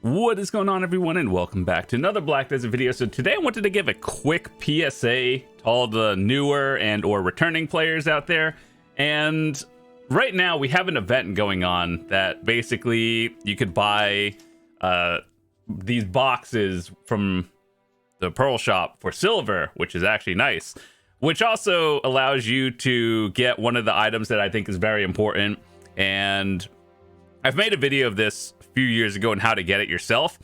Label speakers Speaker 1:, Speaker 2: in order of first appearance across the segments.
Speaker 1: What is going on, everyone, and welcome back to another Black Desert video. So today I wanted to give a quick PSA to all the newer and or returning players out there. And right now we have an event going on that basically you could buy these boxes from the Pearl Shop for silver, which is actually nice, which also allows you to get one of the items that I think is very important. And I've made a video of this a few years ago on how to get it yourself,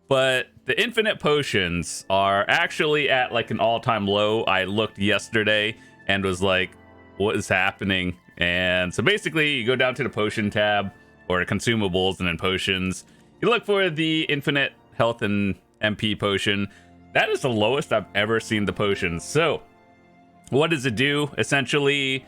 Speaker 1: but the infinite potions are actually at like an all-time low. I looked yesterday and was like, what is happening? And so basically you go down to the potion tab or consumables and then potions. You look for the infinite health and MP potion. That is the lowest I've ever seen the potions. So what does it do? Essentially,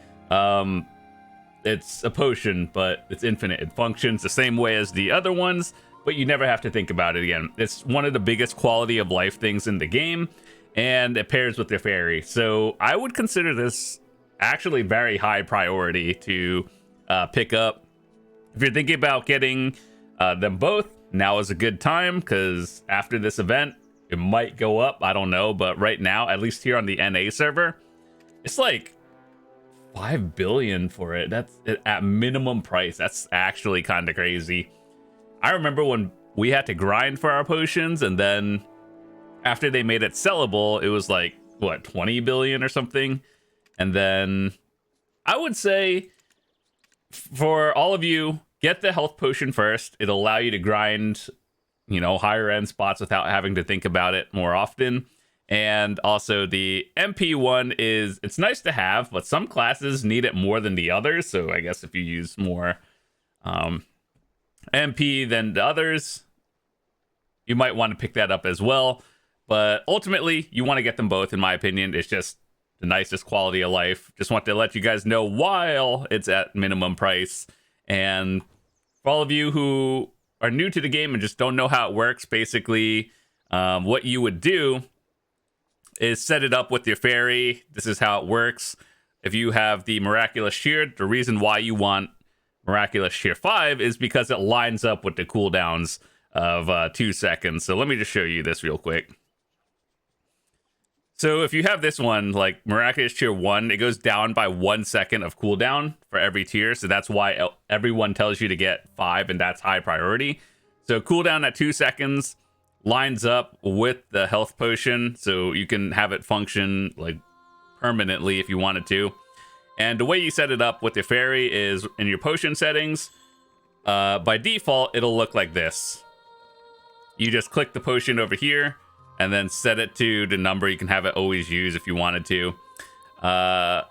Speaker 1: it's a potion, but it's infinite. It functions the same way as the other ones, but you never have to think about it again. It's one of the biggest quality of life things in the game, and it pairs with the fairy. So I would consider this actually very high priority to pick up. If you're thinking about getting them both, now is a good time, because after this event, it might go up. I don't know, but right now, at least here on the NA server, it's like 5 billion for it. That's at minimum price. That's actually kind of crazy. I remember when we had to grind for our potions, and then after they made it sellable, it was like, what, 20 billion or something? And then I would say for all of you, get the health potion first. It'll allow you to grind, higher end spots without having to think about it more often. And also the MP one it's nice to have, but some classes need it more than the others. So I guess if you use more MP than the others, you might want to pick that up as well. But ultimately, you want to get them both, in my opinion. It's just the nicest quality of life. Just want to let you guys know while it's at minimum price. And for all of you who are new to the game and just don't know how it works, basically what you would do is set it up with your fairy. This is how it works. If you have the Miraculous Shear, the reason why you want Miraculous Shear 5 is because it lines up with the cooldowns of 2 seconds. So let me just show you this real quick. So if you have this one, like Miraculous Shear 1, it goes down by 1 second of cooldown for every tier. So that's why everyone tells you to get 5, and that's high priority. So cooldown at 2 seconds lines up with the health potion, so you can have it function like permanently if you wanted to. And the way you set it up with your fairy is in your potion settings. By default, it'll look like this. You just click the potion over here and then set it to the number. You can have it always use if you wanted to. Yeah,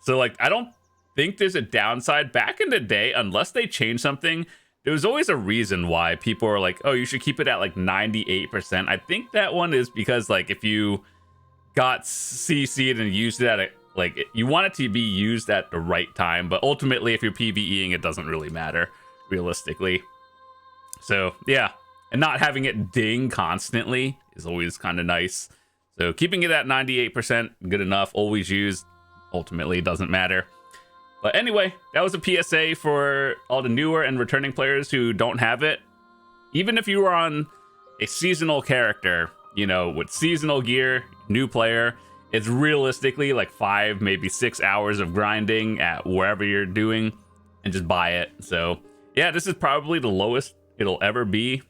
Speaker 1: so like I don't think there's a downside. Back in the day, unless they change something, there was always a reason why people are like, oh, you should keep it at like 98%. I think that one is because like if you got CC'd and used it at you want it to be used at the right time, but ultimately if you're PvEing, it doesn't really matter realistically. So yeah, and not having it ding constantly is always kind of nice. So keeping it at 98%, good enough. Always used, ultimately doesn't matter. But anyway, that was a PSA for all the newer and returning players who don't have it. Even if you are on a seasonal character, with seasonal gear, new player, it's realistically like 5, maybe 6 hours of grinding at wherever you're doing, and just buy it. So yeah, this is probably the lowest it'll ever be,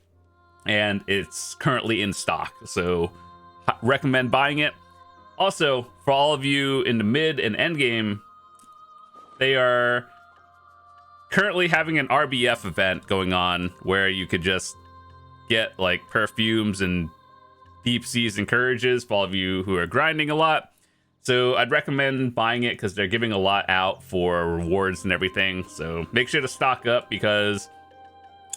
Speaker 1: and it's currently in stock. So recommend buying it. Also, for all of you in the mid and end game, they are currently having an RBF event going on where you could just get like perfumes and deep seas and courages for all of you who are grinding a lot. So I'd recommend buying it because they're giving a lot out for rewards and everything. So make sure to stock up, because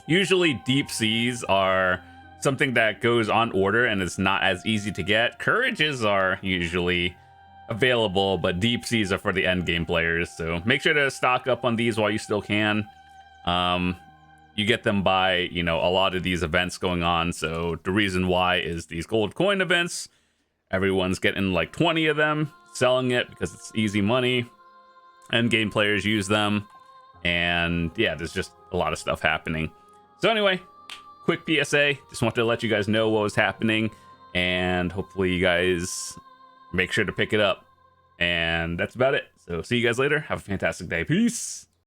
Speaker 1: usually deep seas are something that goes on order and it's not as easy to get. Courages are usually available, but deep seas are for the end game players. So make sure to stock up on these while you still can. You get them by a lot of these events going on. So the reason why is these gold coin events, everyone's getting like 20 of them, selling it because it's easy money. End game players use them, and yeah, there's just a lot of stuff happening. So anyway, quick PSA. Just wanted to let you guys know what was happening, and hopefully you guys make sure to pick it up. And that's about it. So see you guys later. Have a fantastic day. Peace.